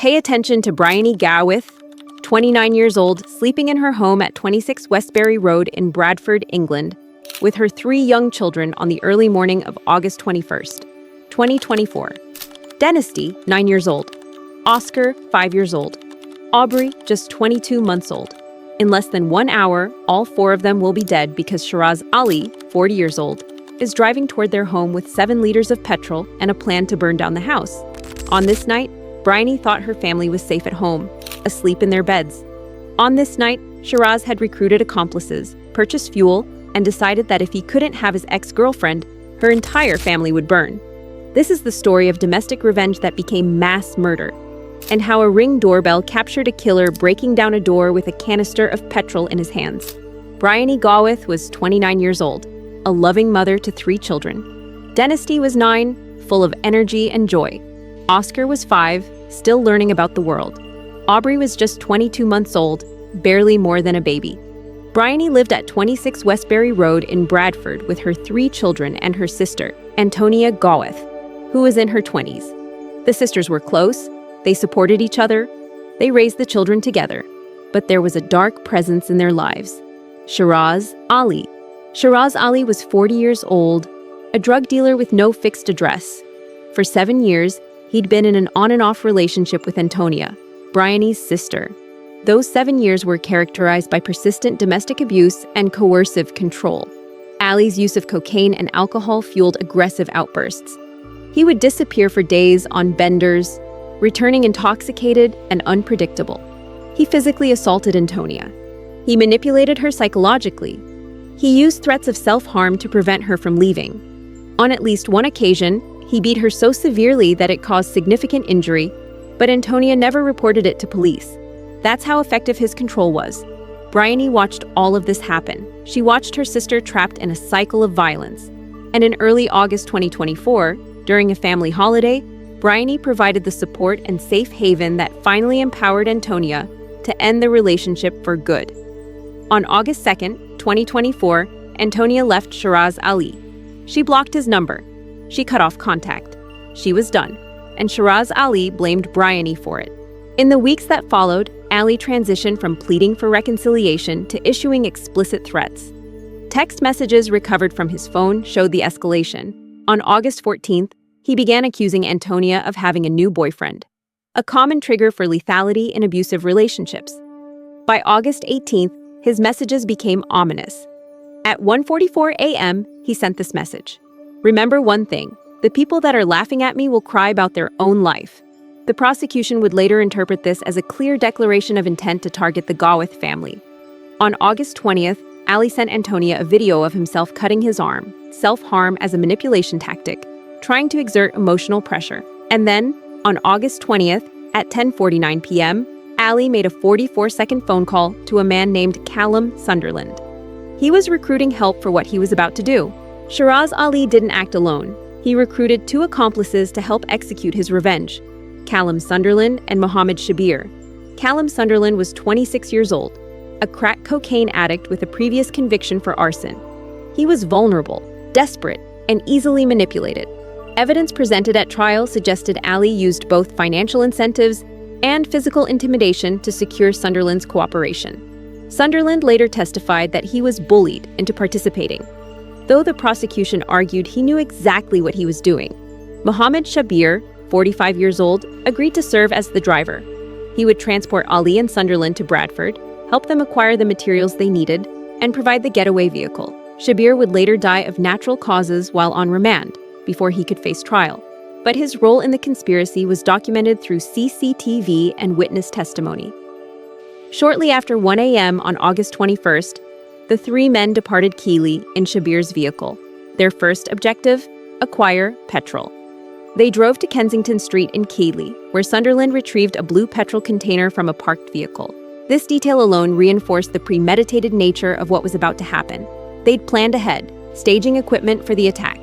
Pay attention to Bryonie Gawith, 29 years old, sleeping in her home at 26 Westbury Road in Bradford, England, with her 3 young children on the early morning of August 21st, 2024. Denisty, 9 years old. Oscar, 5 years old. Aubree, just 22 months old. In less than 1 hour, all 4 of them will be dead because Sharaz Ali, 40 years old, is driving toward their home with 7 liters of petrol and a plan to burn down the house. On this night, Bryonie thought her family was safe at home, asleep in their beds. On this night, Sharaz had recruited accomplices, purchased fuel, and decided that if he couldn't have his ex-girlfriend, her entire family would burn. This is the story of domestic revenge that became mass murder, and how a Ring doorbell captured a killer breaking down a door with a canister of petrol in his hands. Bryonie Gawith was 29 years old, a loving mother to 3 children. Denisty was 9, full of energy and joy. Oscar was 5, still learning about the world. Aubree was just 22 months old, barely more than a baby. Bryonie lived at 26 Westbury Road in Bradford with her 3 children and her sister, Bryonie Gawith, who was in her 20s. The sisters were close, they supported each other, they raised the children together, but there was a dark presence in their lives. Sharaz Ali. Sharaz Ali was 40 years old, a drug dealer with no fixed address. For 7 years, he'd been in an on-and-off relationship with Antonia, Bryonie's sister. Those 7 years were characterized by persistent domestic abuse and coercive control. Ali's use of cocaine and alcohol fueled aggressive outbursts. He would disappear for days on benders, returning intoxicated and unpredictable. He physically assaulted Antonia. He manipulated her psychologically. He used threats of self-harm to prevent her from leaving. On at least one occasion, he beat her so severely that it caused significant injury, but Antonia never reported it to police. That's how effective his control was. Bryonie watched all of this happen. She watched her sister trapped in a cycle of violence. And in early August 2024, during a family holiday, Bryonie provided the support and safe haven that finally empowered Antonia to end the relationship for good. On August 2nd, 2024, Antonia left Sharaz Ali. She blocked his number. She cut off contact. She was done, and Sharaz Ali blamed Bryonie for it. In the weeks that followed, Ali transitioned from pleading for reconciliation to issuing explicit threats. Text messages recovered from his phone showed the escalation. On August 14th, he began accusing Antonia of having a new boyfriend, a common trigger for lethality in abusive relationships. By August 18th, his messages became ominous. At 1:44 a.m., he sent this message. "Remember one thing, the people that are laughing at me will cry about their own life." The prosecution would later interpret this as a clear declaration of intent to target the Gawith family. On August 20th, Ali sent Antonia a video of himself cutting his arm, self-harm as a manipulation tactic, trying to exert emotional pressure. And then, on August 20th, at 10:49 p.m., Ali made a 44-second phone call to a man named Callum Sunderland. He was recruiting help for what he was about to do. Sharaz Ali didn't act alone. He recruited 2 accomplices to help execute his revenge, Callum Sunderland and Mohammed Shabir. Callum Sunderland was 26 years old, a crack cocaine addict with a previous conviction for arson. He was vulnerable, desperate, and easily manipulated. Evidence presented at trial suggested Ali used both financial incentives and physical intimidation to secure Sunderland's cooperation. Sunderland later testified that he was bullied into participating, though the prosecution argued he knew exactly what he was doing. Mohammed Shabir, 45 years old, agreed to serve as the driver. He would transport Ali and Sunderland to Bradford, help them acquire the materials they needed, and provide the getaway vehicle. Shabir would later die of natural causes while on remand, before he could face trial. But his role in the conspiracy was documented through CCTV and witness testimony. Shortly after 1 a.m. on August 21st, the 3 men departed Keighley in Shabir's vehicle. Their first objective? Acquire petrol. They drove to Kensington Street in Keighley, where Sunderland retrieved a blue petrol container from a parked vehicle. This detail alone reinforced the premeditated nature of what was about to happen. They'd planned ahead, staging equipment for the attack.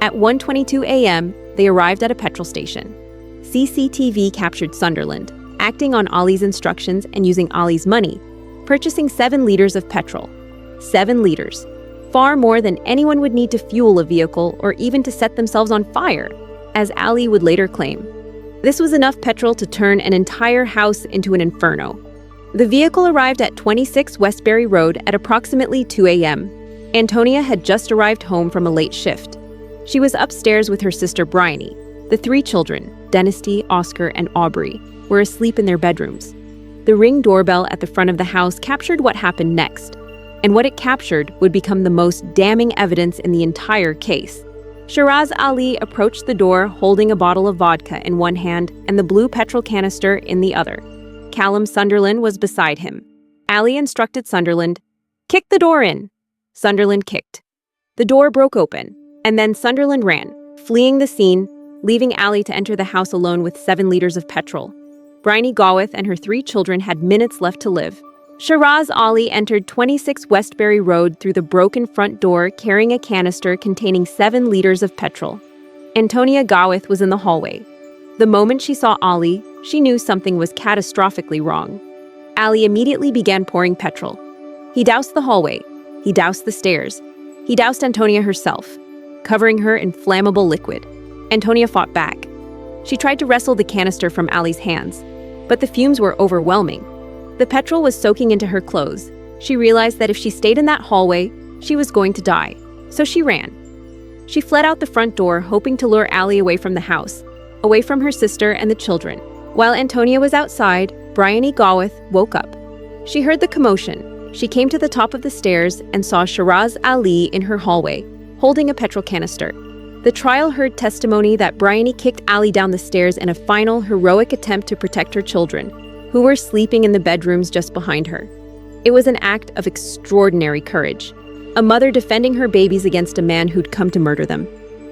At 1:22 a.m., they arrived at a petrol station. CCTV captured Sunderland, acting on Ali's instructions and using Ali's money, purchasing 7 liters of petrol. 7 liters. Far more than anyone would need to fuel a vehicle or even to set themselves on fire, as Ali would later claim. This was enough petrol to turn an entire house into an inferno. The vehicle arrived at 26 Westbury Road at approximately 2 a.m. Antonia had just arrived home from a late shift. She was upstairs with her sister Bryonie. The three children, Denisty, Oscar, and Aubree, were asleep in their bedrooms. The Ring doorbell at the front of the house captured what happened next, and what it captured would become the most damning evidence in the entire case. Sharaz Ali approached the door holding a bottle of vodka in one hand and the blue petrol canister in the other. Callum Sunderland was beside him. Ali instructed Sunderland, "Kick the door in." Sunderland kicked. The door broke open, and then Sunderland ran, fleeing the scene, leaving Ali to enter the house alone with 7 liters of petrol. Bryonie Gawith and her 3 children had minutes left to live. Sharaz Ali entered 26 Westbury Road through the broken front door carrying a canister containing 7 liters of petrol. Bryonie Gawith was in the hallway. The moment she saw Ali, she knew something was catastrophically wrong. Ali immediately began pouring petrol. He doused the hallway. He doused the stairs. He doused Antonia herself, covering her in flammable liquid. Antonia fought back. She tried to wrestle the canister from Ali's hands, but the fumes were overwhelming. The petrol was soaking into her clothes. She realized that if she stayed in that hallway, she was going to die, so she ran. She fled out the front door, hoping to lure Ali away from the house, away from her sister and the children. While Antonia was outside, Bryonie Gawith woke up. She heard the commotion. She came to the top of the stairs and saw Sharaz Ali in her hallway, holding a petrol canister. The trial heard testimony that Bryonie kicked Ali down the stairs in a final, heroic attempt to protect her children, who were sleeping in the bedrooms just behind her. It was an act of extraordinary courage, a mother defending her babies against a man who'd come to murder them.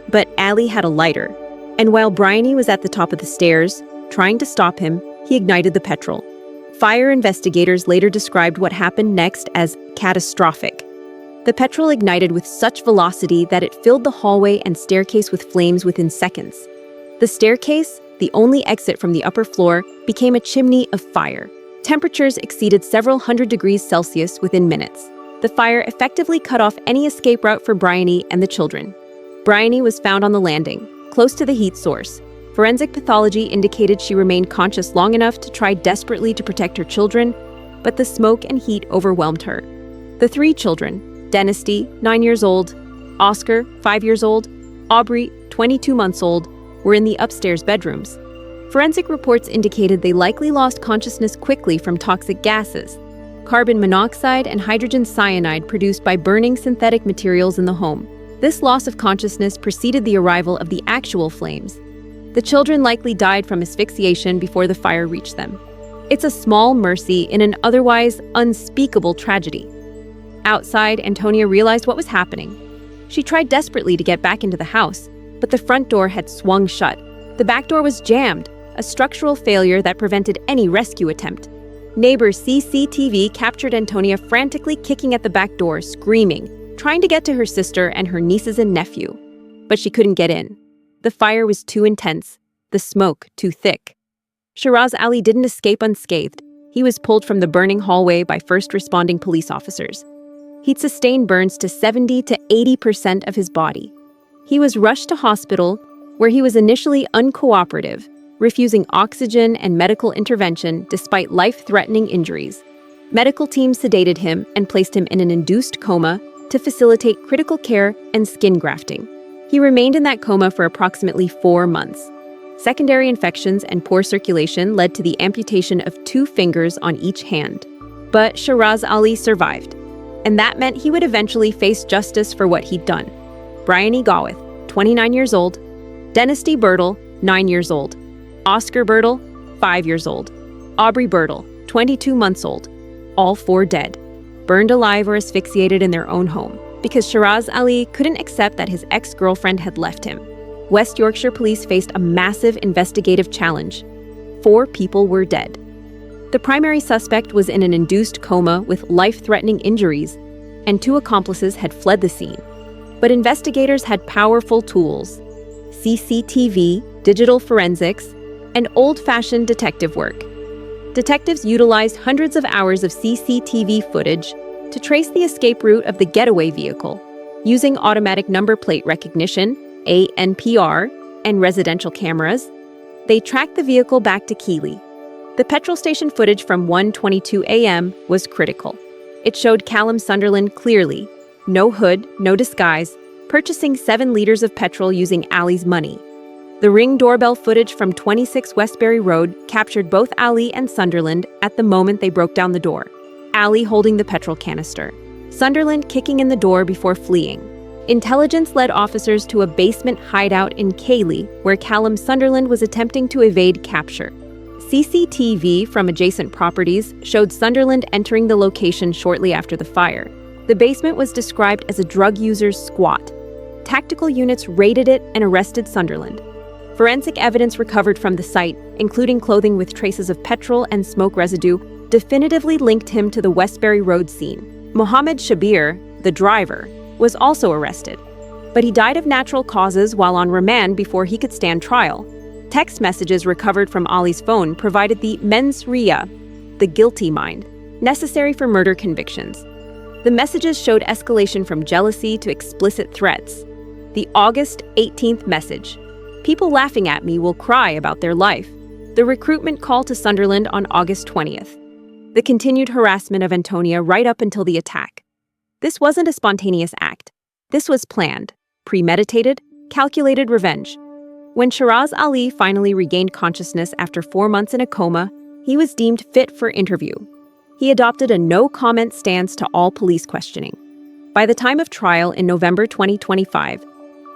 But Ali had a lighter, and while Bryonie was at the top of the stairs, trying to stop him, he ignited the petrol. Fire investigators later described what happened next as catastrophic. The petrol ignited with such velocity that it filled the hallway and staircase with flames within seconds. The staircase, the only exit from the upper floor, became a chimney of fire. Temperatures exceeded several hundred degrees Celsius within minutes. The fire effectively cut off any escape route for Bryonie and the children. Bryonie was found on the landing, close to the heat source. Forensic pathology indicated she remained conscious long enough to try desperately to protect her children, but the smoke and heat overwhelmed her. The 3 children, Denisty, 9 years old, Oscar, 5 years old, Aubree, 22 months old, were in the upstairs bedrooms. Forensic reports indicated they likely lost consciousness quickly from toxic gases, carbon monoxide and hydrogen cyanide produced by burning synthetic materials in the home. This loss of consciousness preceded the arrival of the actual flames. The children likely died from asphyxiation before the fire reached them. It's a small mercy in an otherwise unspeakable tragedy. Outside, Antonia realized what was happening. She tried desperately to get back into the house, but the front door had swung shut. The back door was jammed, a structural failure that prevented any rescue attempt. Neighbors' CCTV captured Antonia frantically kicking at the back door, screaming, trying to get to her sister and her nieces and nephew. But she couldn't get in. The fire was too intense, the smoke too thick. Sharaz Ali didn't escape unscathed. He was pulled from the burning hallway by first responding police officers. He'd sustained burns to 70 to 80% of his body. He was rushed to hospital, where he was initially uncooperative, refusing oxygen and medical intervention despite life-threatening injuries. Medical teams sedated him and placed him in an induced coma to facilitate critical care and skin grafting. He remained in that coma for approximately 4 months. Secondary infections and poor circulation led to the amputation of 2 fingers on each hand. But Sharaz Ali survived, and that meant he would eventually face justice for what he'd done. Bryonie Gawith, 29 years old, Denisty Birtle, 9 years old, Oscar Birtle, 5 years old, Aubree Birtle, 22 months old, all 4 dead, burned alive or asphyxiated in their own home, because Sharaz Ali couldn't accept that his ex-girlfriend had left him. West Yorkshire police faced a massive investigative challenge. 4 people were dead. The primary suspect was in an induced coma with life-threatening injuries, and 2 accomplices had fled the scene. But investigators had powerful tools: CCTV, digital forensics, and old-fashioned detective work. Detectives utilized hundreds of hours of CCTV footage to trace the escape route of the getaway vehicle, using automatic number plate recognition, ANPR, and residential cameras. They tracked the vehicle back to Keighley. The petrol station footage from 1:22 a.m. was critical. It showed Callum Sunderland clearly, no hood, no disguise, purchasing 7 liters of petrol using Ali's money. The Ring doorbell footage from 26 Westbury Road captured both Ali and Sunderland at the moment they broke down the door. Ali holding the petrol canister, Sunderland kicking in the door before fleeing. Intelligence led officers to a basement hideout in Keighley, where Callum Sunderland was attempting to evade capture. CCTV from adjacent properties showed Sunderland entering the location shortly after the fire. The basement was described as a drug user's squat. Tactical units raided it and arrested Sunderland. Forensic evidence recovered from the site, including clothing with traces of petrol and smoke residue, definitively linked him to the Westbury Road scene. Mohammed Shabir, the driver, was also arrested, but he died of natural causes while on remand before he could stand trial. Text messages recovered from Ali's phone provided the mens rea, the guilty mind, necessary for murder convictions. The messages showed escalation from jealousy to explicit threats. The August 18th message: "People laughing at me will cry about their life." The recruitment call to Sunderland on August 20th. The continued harassment of Antonia right up until the attack. This wasn't a spontaneous act. This was planned, premeditated, calculated revenge. When Sharaz Ali finally regained consciousness after 4 months in a coma, he was deemed fit for interview. He adopted a no-comment stance to all police questioning. By the time of trial in November 2025,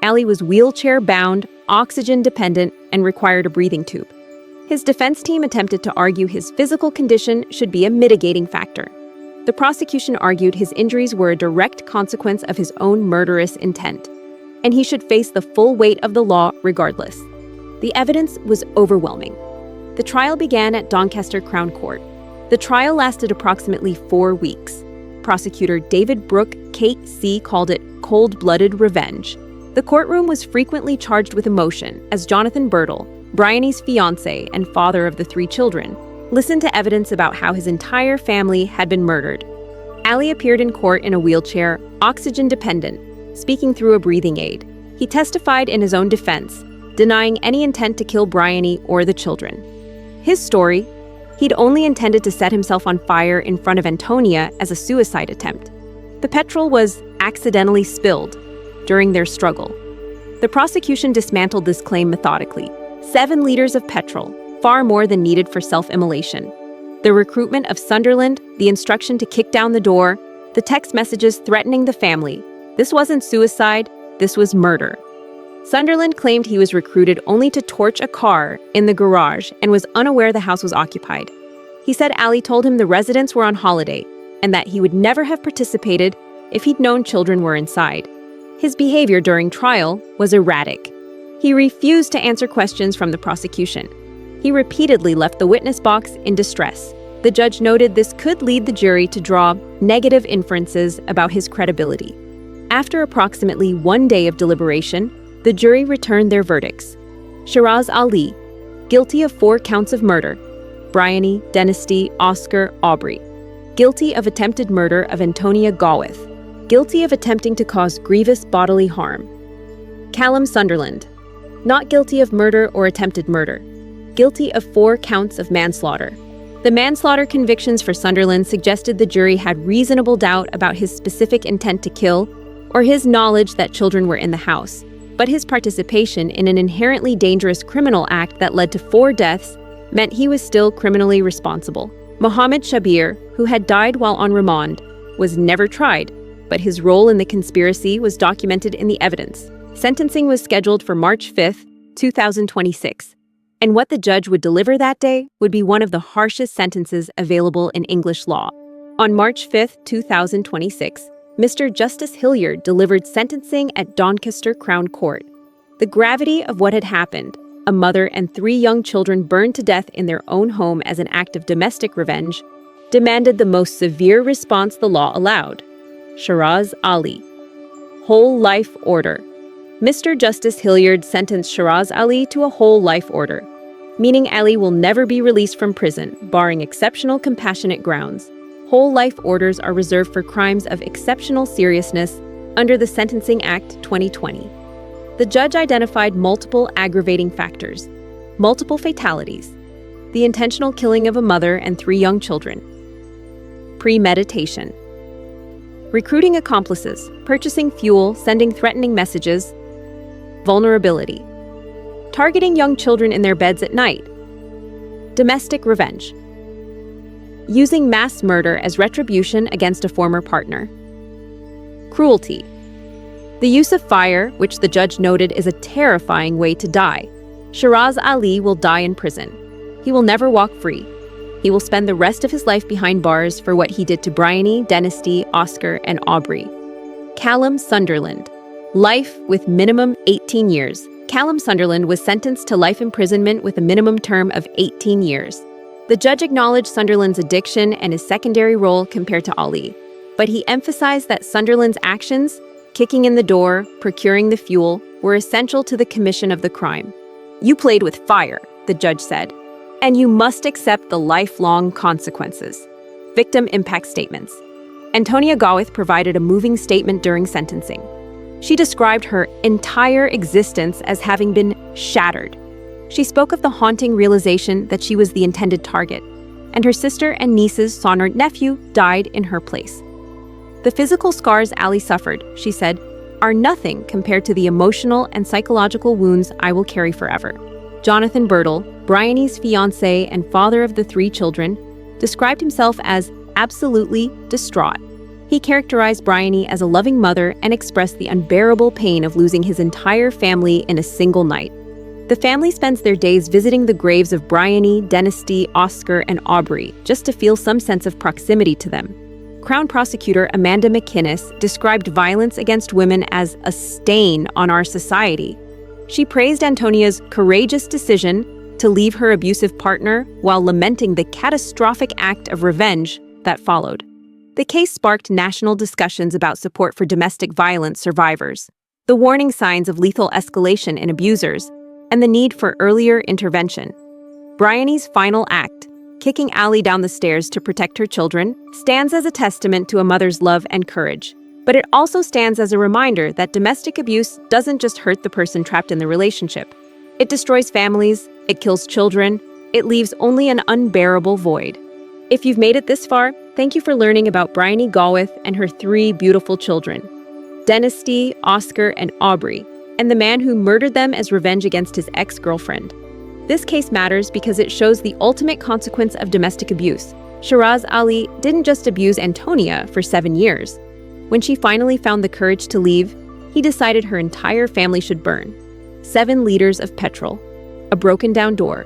Ali was wheelchair-bound, oxygen-dependent, and required a breathing tube. His defense team attempted to argue his physical condition should be a mitigating factor. The prosecution argued his injuries were a direct consequence of his own murderous intent, and he should face the full weight of the law regardless. The evidence was overwhelming. The trial began at Doncaster Crown Court. The trial lasted approximately 4 weeks. Prosecutor David Brooke Kate C. called it cold-blooded revenge. The courtroom was frequently charged with emotion as Jonathan Birtle, Bryonie's fiancé and father of the 3 children, listened to evidence about how his entire family had been murdered. Ali appeared in court in a wheelchair, oxygen-dependent, speaking through a breathing aid. He testified in his own defense, denying any intent to kill Bryonie or the children. His story: he'd only intended to set himself on fire in front of Antonia as a suicide attempt. The petrol was accidentally spilled during their struggle. The prosecution dismantled this claim methodically. 7 liters of petrol, far more than needed for self-immolation. The recruitment of Sunderland, the instruction to kick down the door, the text messages threatening the family. This wasn't suicide, this was murder. Sunderland claimed he was recruited only to torch a car in the garage and was unaware the house was occupied. He said Ali told him the residents were on holiday and that he would never have participated if he'd known children were inside. His behavior during trial was erratic. He refused to answer questions from the prosecution. He repeatedly left the witness box in distress. The judge noted this could lead the jury to draw negative inferences about his credibility. After approximately 1 day of deliberation, the jury returned their verdicts. Sharaz Ali, guilty of 4 counts of murder. Bryonie, Denisty, Oscar, Aubree. Guilty of attempted murder of Bryonie Gawith. Guilty of attempting to cause grievous bodily harm. Callum Sunderland, not guilty of murder or attempted murder. Guilty of 4 counts of manslaughter. The manslaughter convictions for Sunderland suggested the jury had reasonable doubt about his specific intent to kill or his knowledge that children were in the house, but his participation in an inherently dangerous criminal act that led to 4 deaths meant he was still criminally responsible. Mohammed Shabir, who had died while on remand, was never tried, but his role in the conspiracy was documented in the evidence. Sentencing was scheduled for March 5, 2026. And what the judge would deliver that day would be one of the harshest sentences available in English law. On March 5, 2026, Mr. Justice Hilliard delivered sentencing at Doncaster Crown Court. The gravity of what had happened, a mother and 3 young children burned to death in their own home as an act of domestic revenge, demanded the most severe response the law allowed. Sharaz Ali. Whole life order. Mr. Justice Hilliard sentenced Sharaz Ali to a whole life order, meaning Ali will never be released from prison, barring exceptional compassionate grounds. Whole life orders are reserved for crimes of exceptional seriousness under the Sentencing Act 2020. The judge identified multiple aggravating factors. multiple fatalities, the intentional killing of a mother and 3 young children, premeditation, recruiting accomplices, purchasing fuel, sending threatening messages, vulnerability, targeting young children in their beds at night, domestic revenge, using mass murder as retribution against a former partner, cruelty, the use of fire, which the judge noted is a terrifying way to die. Sharaz Ali will die in prison. He will never walk free. He will spend the rest of his life behind bars for what he did to Bryonie, Denisty, Oscar, and Aubree. Callum Sunderland. Life with minimum 18 years. Callum Sunderland was sentenced to life imprisonment with a minimum term of 18 years. The judge acknowledged Sunderland's addiction and his secondary role compared to Ali, but he emphasized that Sunderland's actions, kicking in the door, procuring the fuel, were essential to the commission of the crime. "You played with fire," the judge said, "and you must accept the lifelong consequences." Victim impact statements. Bryonie Gawith provided a moving statement during sentencing. She described her entire existence as having been shattered. She spoke of the haunting realization that she was the intended target, and her sister and niece's son nephew died in her place. "The physical scars Ali suffered," she said, "are nothing compared to the emotional and psychological wounds I will carry forever." Jonathan Birtle, Bryonie's fiancé and father of the 3 children, described himself as absolutely distraught. He characterized Bryonie as a loving mother and expressed the unbearable pain of losing his entire family in a single night. The family spends their days visiting the graves of Bryonie, Denisty, Oscar, and Aubree just to feel some sense of proximity to them. Crown Prosecutor Amanda McInnes described violence against women as a stain on our society. She praised Antonia's courageous decision to leave her abusive partner while lamenting the catastrophic act of revenge that followed. The case sparked national discussions about support for domestic violence survivors, the warning signs of lethal escalation in abusers, and the need for earlier intervention. Bryonie's final act, kicking Ali down the stairs to protect her children, stands as a testament to a mother's love and courage. But it also stands as a reminder that domestic abuse doesn't just hurt the person trapped in the relationship. It destroys families, it kills children, it leaves only an unbearable void. If you've made it this far, thank you for learning about Bryonie Gawith and her 3 beautiful children, Denisty, Oscar, and Aubree, and the man who murdered them as revenge against his ex-girlfriend. This case matters because it shows the ultimate consequence of domestic abuse. Sharaz Ali didn't just abuse Antonia for 7 years. When she finally found the courage to leave, he decided her entire family should burn. 7 liters of petrol, a broken down door,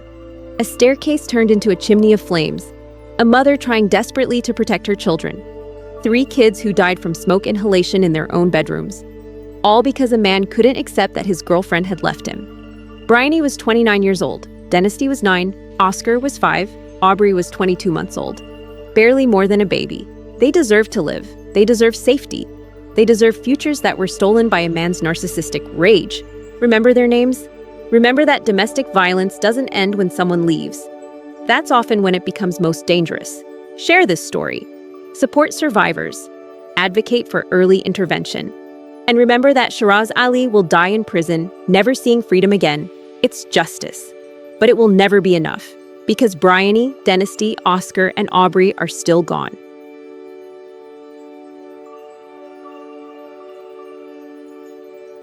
a staircase turned into a chimney of flames, a mother trying desperately to protect her children, 3 kids who died from smoke inhalation in their own bedrooms, all because a man couldn't accept that his girlfriend had left him. Bryonie was 29 years old, Denisty was 9, Oscar was 5, Aubree was 22 months old. Barely more than a baby. They deserve to live. They deserve safety. They deserve futures that were stolen by a man's narcissistic rage. Remember their names? Remember that domestic violence doesn't end when someone leaves. That's often when it becomes most dangerous. Share this story. Support survivors. Advocate for early intervention. And remember that Sharaz Ali will die in prison, never seeing freedom again. It's justice. But it will never be enough, because Bryonie, Denisty, Oscar, and Aubree are still gone.